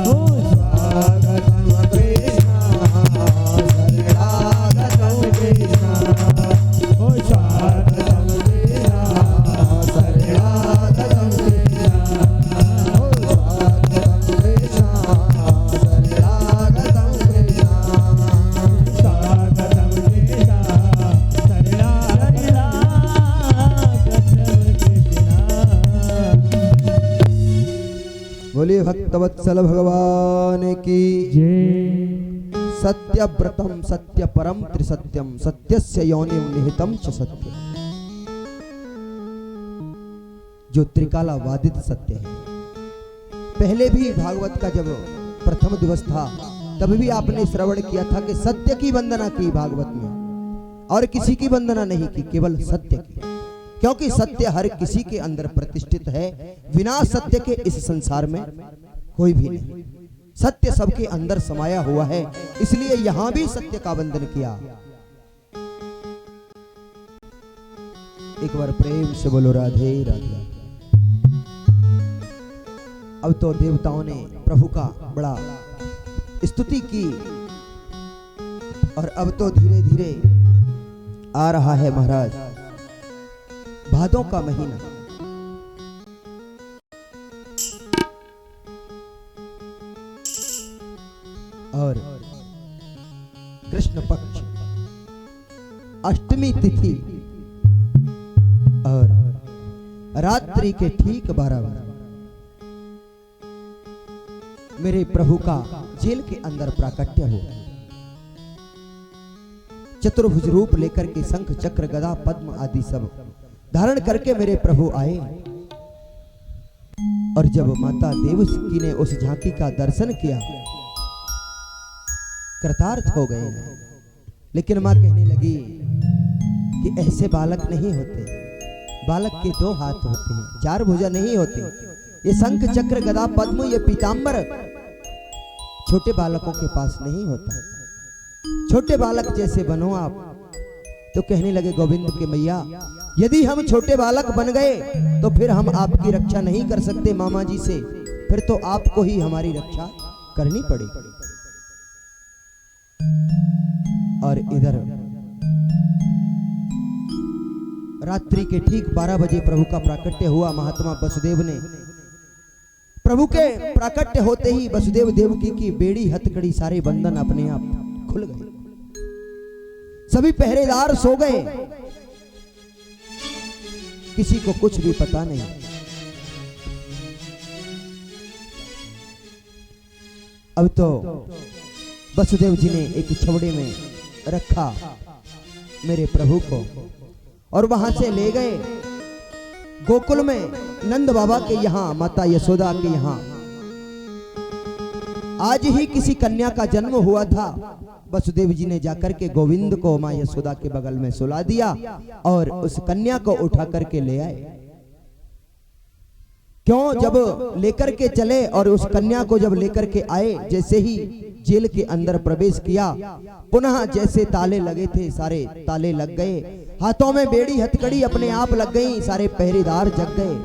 हो स्वागतम कृष्ण शरणागतम कृष्ण। हो स्वागतम कृष्ण शरणागतम कृष्ण। हो स्वागतम कृष्ण शरणागतम कृष्ण। स्वागतम कृष्ण शरणागतम कृष्ण। स्वागतम कृष्ण शरणागतम कृष्ण बोलिए भक्तवत्सल भगवान की जय सत्यव्रतम सत्य परम त्रिसत्यम सत्यस्य योनिम निहितम च सत्य। जो त्रिकाला वादित सत्य है। पहले भी भागवत का जब प्रथम दिवस था तब भी आपने श्रवण किया था कि सत्य की वंदना की भागवत में और किसी की वंदना नहीं की, केवल सत्य की, क्योंकि सत्य हर किसी के अंदर प्रतिष्ठित है। बिना सत्य के इस संसार में कोई भी नहीं। सत्य सबके अंदर समाया हुआ है, इसलिए यहां भी सत्य का वंदन किया। एक बार प्रेम से बोलो राधे राधे। अब तो देवताओं ने प्रभु का बड़ा स्तुति की और अब तो धीरे धीरे आ रहा है महाराज भादों का महीना। और कृष्ण पक्ष अष्टमी तिथि और रात्रि के ठीक 12 बजे मेरे प्रभु का जेल के अंदर प्राकट्य हुआ। चतुर्भुज रूप लेकर के शंख चक्र गदा पद्म आदि सब धारण करके मेरे प्रभु आए। और जब माता देवकी ने उस झांकी का दर्शन किया कृतार्थ हो गए। लेकिन मां कहने लगी कि ऐसे बालक नहीं होते, बालक के 2 हाथ होते हैं, 4 भुजा नहीं होते। ये शंख चक्र गदा पद्म ये पीतांबर छोटे बालकों के पास नहीं होता। छोटे बालक जैसे बनो आप, तो कहने लगे गोविंद के मैया, यदि हम छोटे बालक बन गए तो फिर हम आपकी रक्षा नहीं कर सकते मामा जी से, फिर तो आपको ही हमारी रक्षा करनी पड़ेगी। और इधर रात्रि के ठीक 12 बजे प्रभु का प्राकट्य हुआ। महात्मा वसुदेव ने प्रभु के प्राकट्य होते ही वसुदेव देवकी की बेड़ी हथकड़ी सारे बंधन अपने आप खुल गए। सभी पहरेदार सो गए, किसी को कुछ भी पता नहीं। अब तो वसुदेव जी ने एक छवड़े में रखा मेरे प्रभु को और वहां से ले गए गोकुल में नंद बाबा के यहां, माता यशोदा के यहां। आज ही किसी कन्या का जन्म हुआ था। वसुदेव जी ने जाकर के गोविंद को मां यशोदा के बगल में सुला दिया और उस कन्या को उठा करके ले आए। क्यों? जब लेकर के चले और उस कन्या को जब लेकर के आए, जैसे ही जेल के अंदर प्रवेश किया, पुनः जैसे ताले लगे थे सारे ताले लग गए, हाथों में बेड़ी हथकड़ी अपने आप लग गई, सारे पहरेदार जग गए।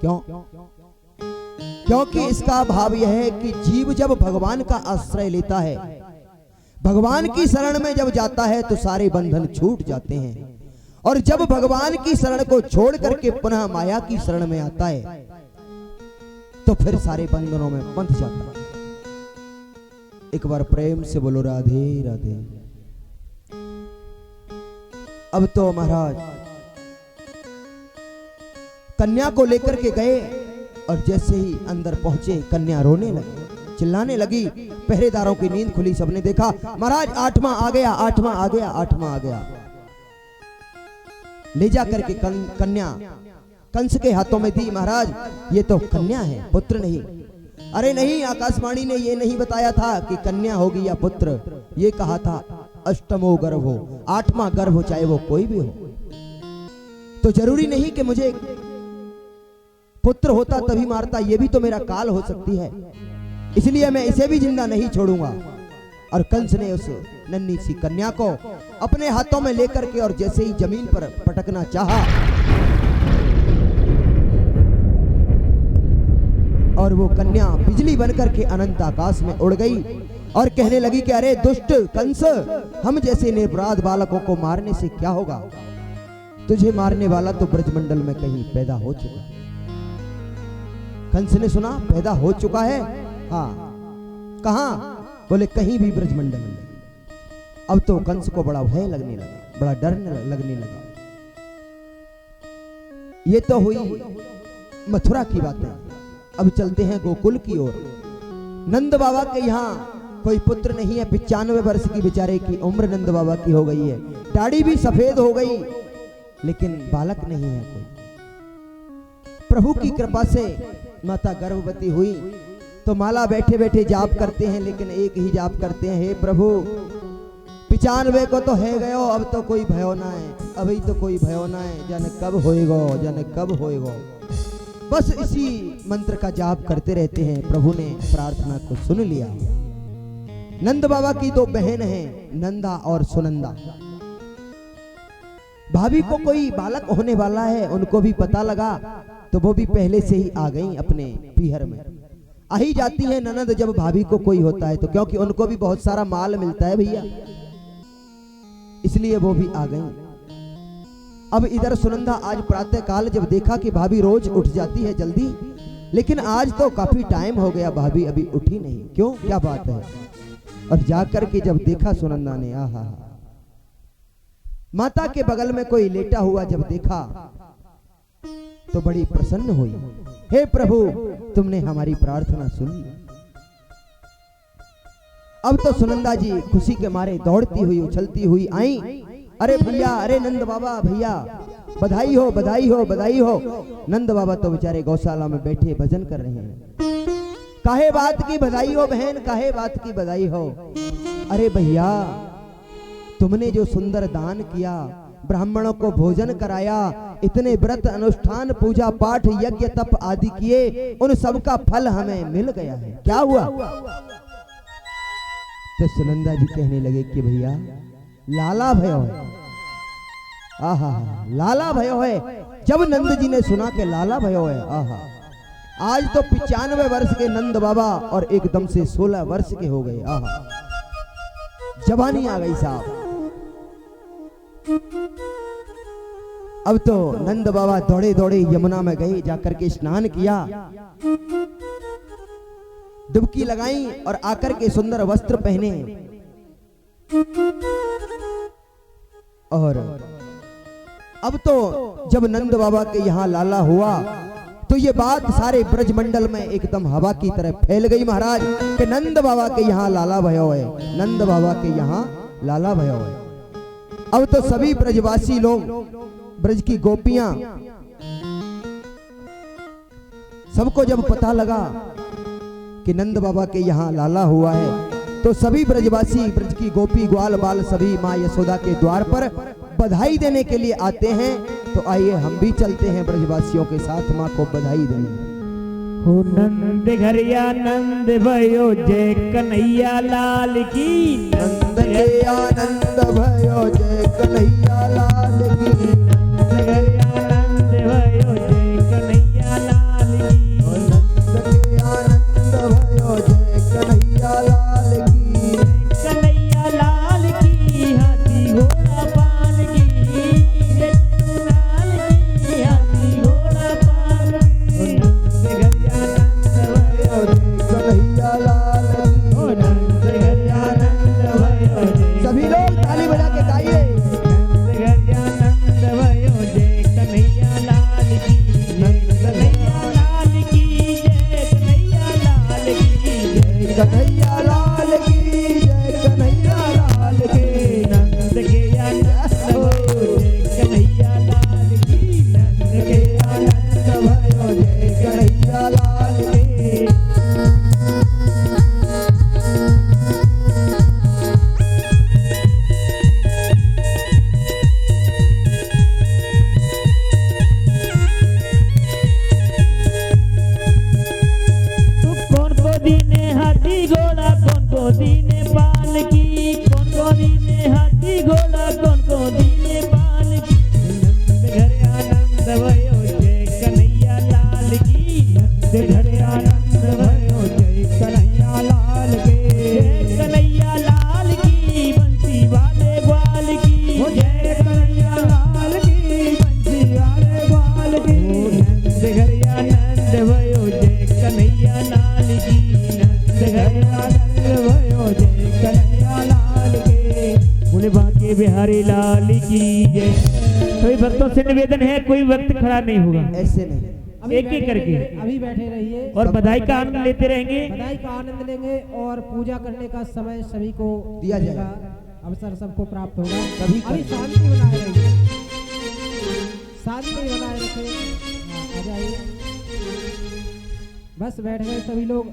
क्यों? क्योंकि इसका भाव यह है कि जीव जब भगवान का आश्रय लेता है, भगवान की शरण में जब जाता है तो सारे बंधन छूट जाते हैं, और जब भगवान की शरण को छोड़ करके पुनः माया की शरण में आता है तो फिर सारे बंधनों में बंध जाता है। एक बार प्रेम से बोलो राधे राधे। अब तो महाराज कन्या को लेकर के गए और जैसे ही अंदर पहुंचे कन्या रोने लगी, चिल्लाने लगी। पहरेदारों की नींद खुली, सबने देखा महाराज 8वां आ गया, 8वां आ गया, 8वां आ गया। ले जा करके कन्या कंस के हाथों में दी। महाराज ये तो कन्या है, पुत्र नहीं। अरे नहीं, आकाशवाणी ने ये नहीं बताया था कि कन्या होगी या पुत्र, ये कहा था अष्टमो गर्भ हो, 8वां गर्भ हो, चाहे वो कोई भी हो। तो जरूरी नहीं कि मुझे पुत्र होता तभी मारता, ये भी तो मेरा काल हो सकती है, इसलिए मैं इसे भी जिंदा नहीं छोड़ूंगा। और कंस ने उस नन्ही सी कन्या को अपने हाथों में लेकर के और जैसे ही जमीन पर पटकना चाहा और वो कन्या बिजली बनकर के अनंत आकाश में उड़ गई और कहने लगी कि अरे दुष्ट कंस, हम जैसे निरपराध बालकों को मारने से क्या होगा? तुझे मारने वाला तो ब्रजमंडल में कहीं पैदा हो चुका है। कंस ने सुना पैदा हो चुका है, हाँ, कहां? बोले कहीं भी ब्रजमंडल में। अब तो कंस को बड़ा भय लगने लगा, बड़ा डर लगने लगा। ये तो हुई मथुरा की बातें। अब चलते हैं गोकुल की ओर। नंद बाबा के यहाँ कोई पुत्र नहीं है, 95 वर्ष की बेचारे की उम्र नंद बाबा की हो गई है, दाढ़ी भी सफेद हो गई, लेकिन बालक नहीं है कोई। प्रभु की कृपा से माता गर्भवती हुई तो माला बैठे बैठे जाप करते हैं, लेकिन एक ही जाप करते हैं, हे प्रभु 95 को तो है गयो, अब तो कोई भयो ना है, अभी तो कोई भयो ना है, जाने कब होएगो, जाने कब होएगो। बस इसी मंत्र का जाप करते रहते हैं। प्रभु ने प्रार्थना को सुन लिया। नंद बाबा की 2 बहन हैं, नंदा और सुनंदा। भाभी को कोई बालक होने वाला है, उनको भी पता लगा तो वो भी पहले से ही आ गई अपने पीहर में। आ ही जाती है ननद जब भाभी को कोई होता है तो, क्योंकि उनको भी बहुत सारा माल मिलता है भैया, इसलिए वो भी आ गई। अब इधर सुनंदा आज प्रातः काल जब देखा कि भाभी रोज उठ जाती है जल्दी, लेकिन आज तो काफी टाइम हो गया, भाभी अभी उठी नहीं, क्यों, क्या बात है? और जाकर के जब देखा सुनंदा ने, आहा, माता के बगल में कोई लेटा हुआ जब देखा तो बड़ी प्रसन्न हुई। हे प्रभु, तुमने हमारी प्रार्थना सुन ली। अब तो सुनंदा जी खुशी के मारे दौड़ती हुई उछलती हुई आई। अरे भैया, अरे नंद बाबा भैया, बधाई हो, बधाई हो, बधाई हो। नंद बाबा तो बेचारे गौशाला में बैठे भजन कर रहे हैं। काहे बात की बधाई हो बहन, काहे बात की बधाई हो? अरे भैया, तुमने जो सुंदर दान किया, ब्राह्मणों को भोजन कराया, इतने व्रत अनुष्ठान पूजा पाठ यज्ञ तप आदि किए, उन सब का फल हमें मिल गया है। क्या हुआ? तो सुनंदा जी कहने लगे कि भैया लाला भयो है, आहा लाला भयो है। जब नंद जी ने सुना कि लाला भयो है, आहा आज तो 95 वर्ष के नंद बाबा और एकदम से 16 वर्ष के हो गए। आहा जवानी आ गई साहब। अब तो नंद बाबा दौड़े दौड़े यमुना में गए, जाकर के स्नान किया, डुबकी लगाई और आकर के सुंदर वस्त्र पहने। और अब तो जब नंद बाबा के यहाँ लाला हुआ तो ये बात सारे ब्रजमंडल में एकदम हवा की तरह फैल गई महाराज कि नंद बाबा के यहाँ लाला भयो है, नंद बाबा के यहाँ लाला भयो है। अब तो सभी ब्रजवासी लोग, ब्रज की गोपियां, सबको जब पता लगा कि नंद बाबा के यहाँ लाला हुआ है तो सभी ब्रजवासी, ब्रज की गोपी ग्वाल बाल सभी माँ यशोदा के द्वार पर बधाई देने के लिए आते हैं। तो आइए हम भी चलते हैं ब्रजवासियों के साथ माँ को बधाई देने। हो नंद घरिया नंद भयो जय कन्हैया लाल की, नंद के आनंद भयो जय कन्हैया लाल की, नंद घरिया नंद भयो जय कन्हैया लाल की, नंद के आनंद भयो जय कन्हैया लाल की, कन्हैया लाल की हाथी घोड़ा पाल की, लाल की हाथी घोड़ा पाल की, नंद घरिया नंद भयो कन्हैया लाल की, हो नंद घरिया नंद भयो जय, सभी लोग ताली बजा के गाइए। नंद घरिया नंद भयो जय कन्हैया लाल की, जय कन्हैया लाल की, जय कन्हैया लाल की, जय कन्हैया लाल की जय, कन्हैया लाल की, नंद के आनंद भयो जय कन्हैया लाल की, नंद के आनंद भयो जय कन्हैया लाल की। कौन को दीने हाथी घोड़ा, कौन को दीने पाल की, कौन को दीने हाथी घोड़ा, कौन को दीने पाल की, नंद घर आनंद भयो जय कन्हैया लाल की, नंद घर आनंद भयो जय कन्हैया लाल के, जय कन्हैया लाल की बंसी वाले ग्वाल की, जय कन्हैया लाल की बंसी वाले ग्वाल की, नंद घर आनंद भयो जय कन्हैया लाल की, नंद घर आनंद भयो जय कन्हैया लाल के, बोले बांके बिहारी लाल की जय। सभी भक्तों से निवेदन है कोई वक्त खड़ा नहीं होगा, ऐसे नहीं, एक एक करके अभी बैठे रहिए और बधाई का आनंद लेते रहेंगे। बधाई का आनंद लेंगे और पूजा करने का समय सभी को दिया मिलेगा, जाएगा। अवसर सबको प्राप्त होगा। सभी अभी को। शांति बनाए रहिए, शांति बनाए रखें। हाँ, आ जाइए, बस बैठ गए सभी लोग।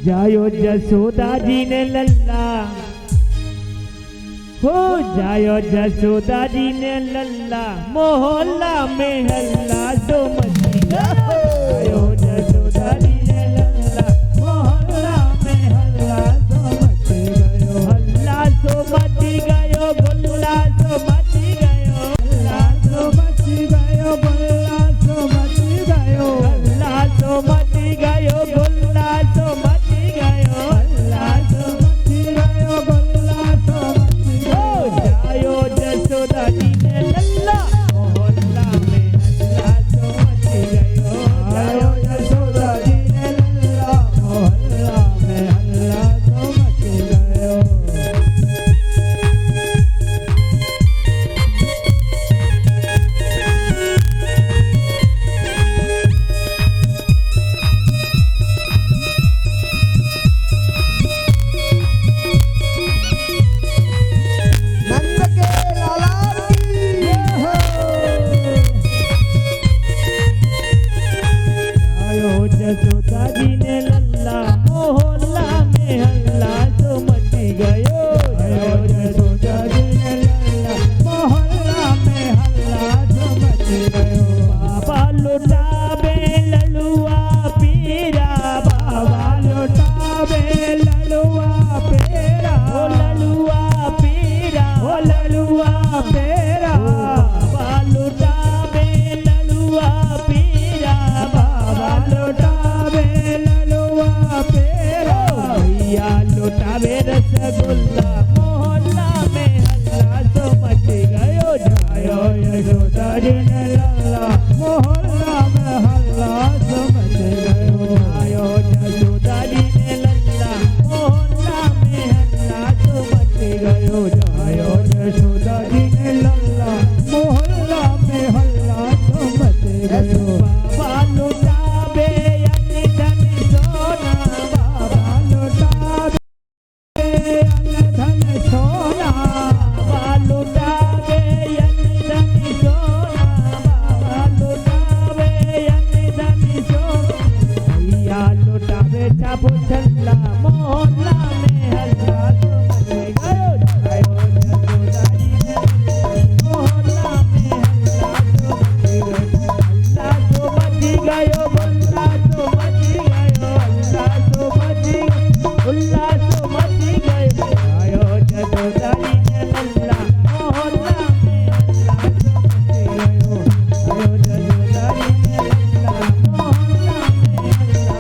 जायो जसोदा जी ने लल्ला, हो जायो जसोदा जी ने लल्ला, मोहल्ला में हल्ला सो मची गयो, जायो जसोदा जी ने लल्ला, मोहल्ला में हल्ला सो मची गयो, हल्ला सो मची गयो, गुल्ला सो मची गयो, हल्ला सो मची गयो, गुल्ला सो मची गयो, हल्ला सो मची गयो, गुल्ला सो मची गयो, हल्ला सो मची गयो, गुल्ला सो मची गयो, जायो जसोदा जी ने लल्ला, मोहल्ला में हल्ला सो मची गयो, जायो जसोदा जी ने जी ने लल्ला मोहल्ला में हल्ला समझ गयो आयो जसोदा जी ने लल्ला मोहल्ला में हल्ला समझ गयो आयो जसोदा जी ने लल्ला मोहल्ला में हल्ला समझ गयो बाबा लुटावे अन्न धन सोना बाबा लुटावे अन्न धन सोना बाबा लुटावे अन्न धन सोना बाबा लुटावे अन्न धन सोना भैया लुटावे छाप छल्ला मोहल्ला में हल्ला समझ गयो आयो जसोदा जी ने मोहल्ला में हल्ला समझ गयो अल्लाह तो बच गयो अल्लाह तो बच गयो अल्लाह तो बच गयो आयो जसोदा जी ने लल्ला मोहल्ला में हल्ला समझ गयो आयो जसोदा जी ने लल्ला मोहल्ला में हल्ला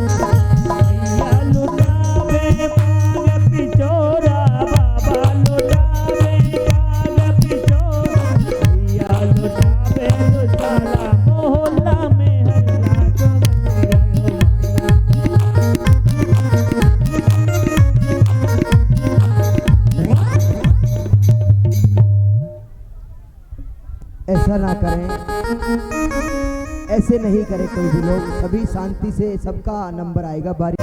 भैया लुटावे काग पिचोरा बाबा लुटावे काग पिचोरा भैया लुटावे लुटाला मोहल्ला में हल्ला समझ गयो ऐसा ना करें, ऐसे नहीं करें कोई भी लोग, सभी शांति से, सबका नंबर आएगा बारी।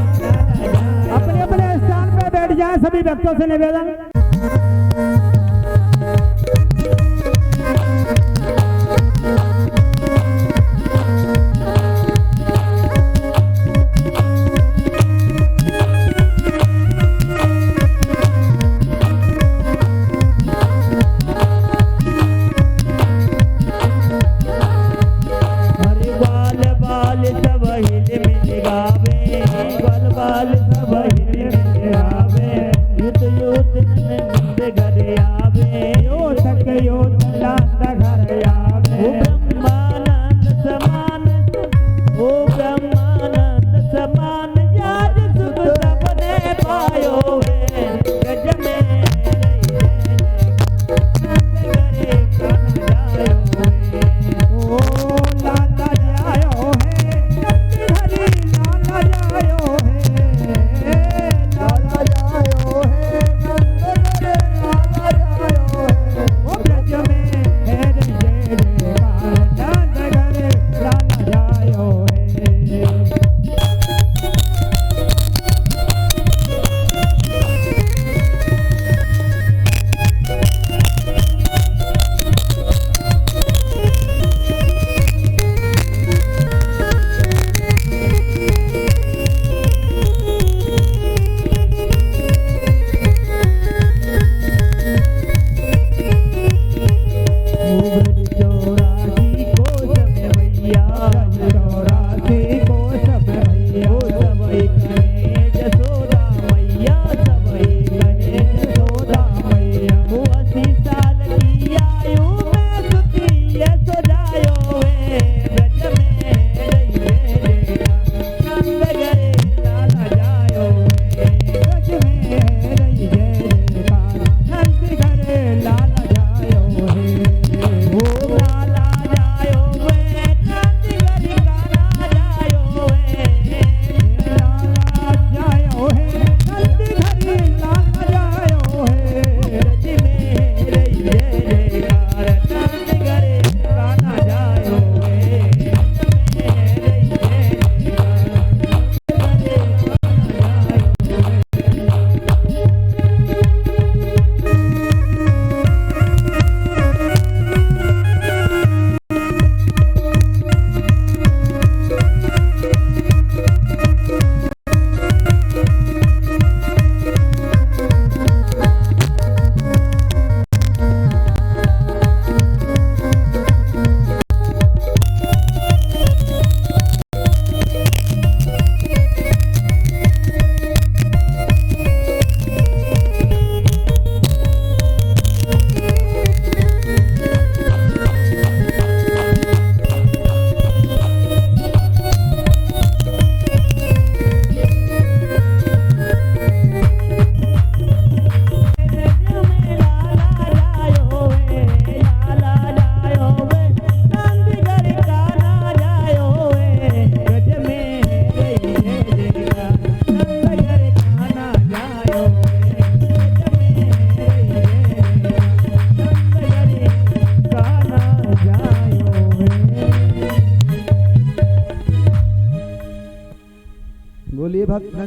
अपने अपने स्थान पे बैठ जाए सभी भक्तों से निवेदन हरे बाल बाल सब हिल मिल गावे बाल बाल सब हिल मिल गावे युद्ध युद्ध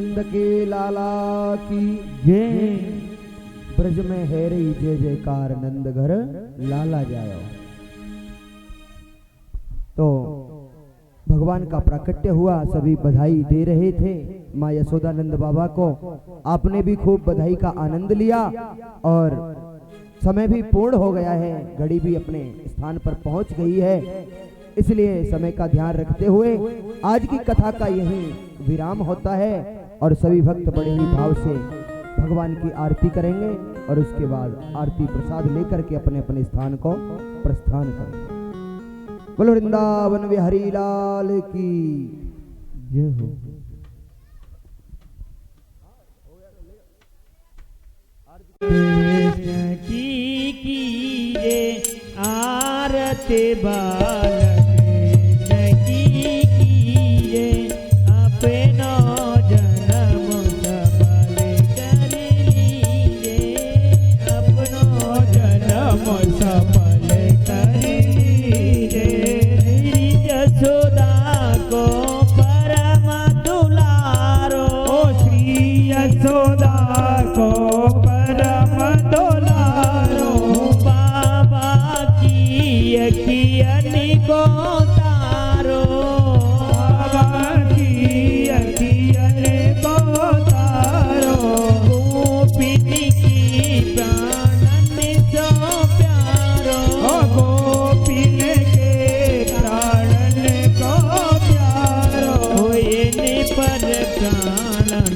नंद के लाला की जय। ब्रज में है रही जय जयकार, नंद घर लाला जायो। तो भगवान का प्राकट्य हुआ, सभी बधाई दे रहे थे माँ यशोदानंद बाबा को। आपने भी खूब बधाई का आनंद लिया और समय भी पूर्ण हो गया है, घड़ी भी अपने स्थान पर पहुंच गई है, इसलिए समय का ध्यान रखते हुए आज की कथा का यही विराम होता है और सभी भक्त बड़े ही भाव से भगवान की आरती करेंगे और उसके बाद आरती प्रसाद लेकर के अपने अपने स्थान को प्रस्थान करेंगे। बोलो वृंदावन बिहारी लाल की जय हो। कृष्ण की कीजे आरती बालक कृष्ण की कीजे अपनो जन्म सफल कर लीजे, अपनो जन्म सफल कर लीजे। यशोदा को परम दुलारो, श्री यशोदा को परम दुलारो, बाबा की अखियन को तारो, बाबा की अखियन को तारो। गोपिन की प्राणन सो प्यारो, गोपिन के प्राणन को प्यारो। इन पर प्राणन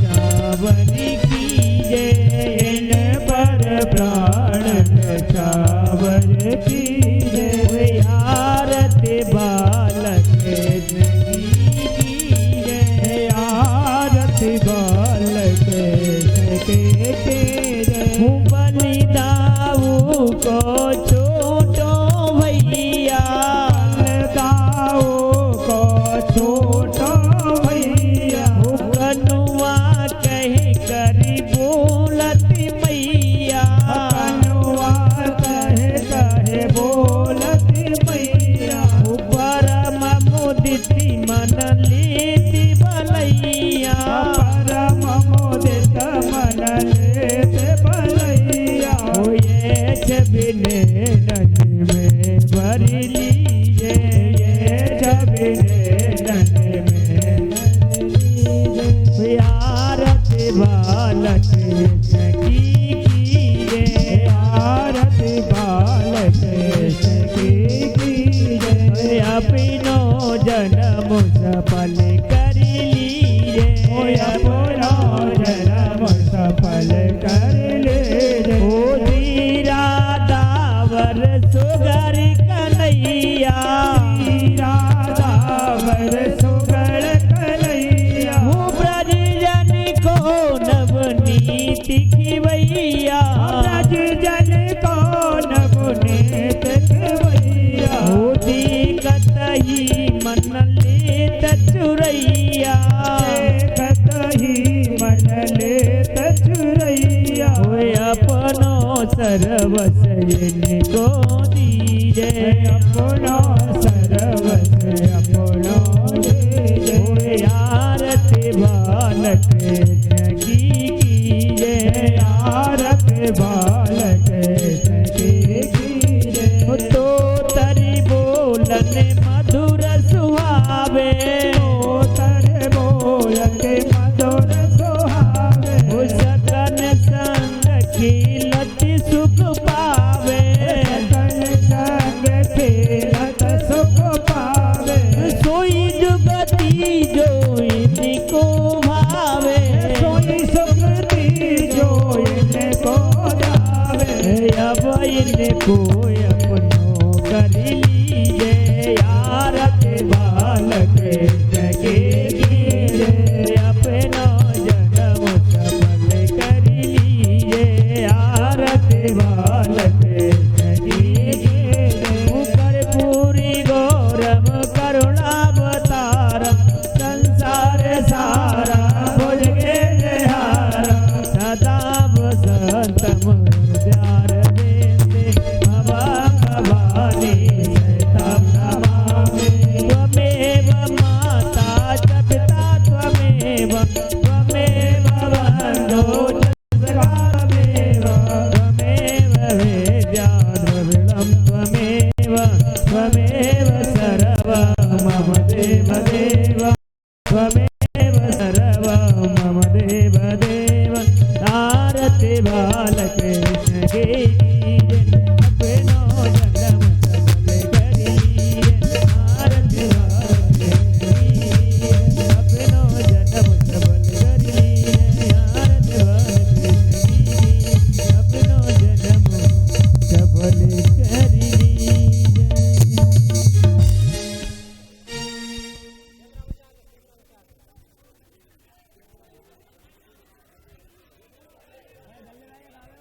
चावर कीजे, इन पर प्राणन चावर कीजे। आरती बालक कृष्ण की कीजे, आरती बालक कृष्ण के कीजे। बलिदाऊ को छोटो भैया, बलिदाऊ को छोटो भैया। कनुआ कह कर बोलती मैया, कनुआ कह बोलती मैया। परम मुदिति मन लेती भलैया, परम मुदित मन लेते भलैया। ये छबिने नन में भर लीजे, ये छबिने नन में भर लीजे। आरती बालक कृष्ण की कीजे, आरती बालक कृष्ण की कीजे। अपनो जन्म सफल कर लीजे, अपनो जन्म सफल कर लीजे। ओ धीरा दावर सुगर कन्हैया, धीरा दावर सुगर कन्हैया। ब्रज जन को नवनीति खिवैया, ब्रज जन को नवनीत खिवैया। कतही मन लेत चुरैया, कतही मन लेत चुरैया। अपनो सर्वस इनको दीजे, अपनो सर्वस अपनो दीजे। आरती बालक कृष्ण की कीजे, आरती बालक कृष्ण की कीजे। तो तरी बोलन मधुर सुहावे, तो तर बोलन मधुर सुहावे। सकन संग खिलत सुख पावे, सकन संग खिलत सुख पावे। सोई जुगति जो इनको भावे, सोई सुगति जो इनको भावे। अब इनको अपनो कर लीजे, आरती बालक कृष्ण के कीजे। अपनो जन्म सफल कर लीजे, आरती बालक कृष्ण की कीजे। कर्पूरी गौरम करुणावतारम, संसार सारा भुजगे जयहारम। सदा वसंतम हृदयारविंदे भवा अपनो जन्म सफल कर लीजिए आरती वाले अपनो जन्म सफल कर लीजिए आरती वाले अपनो जन्म सफल कर लीजिए।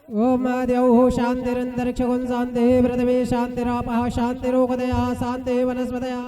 ओम महादेव शांतिरंतरिक्षगुण शांति पृथ्वी शांतिरापः शांतिरोगदया शांति वनस्पतया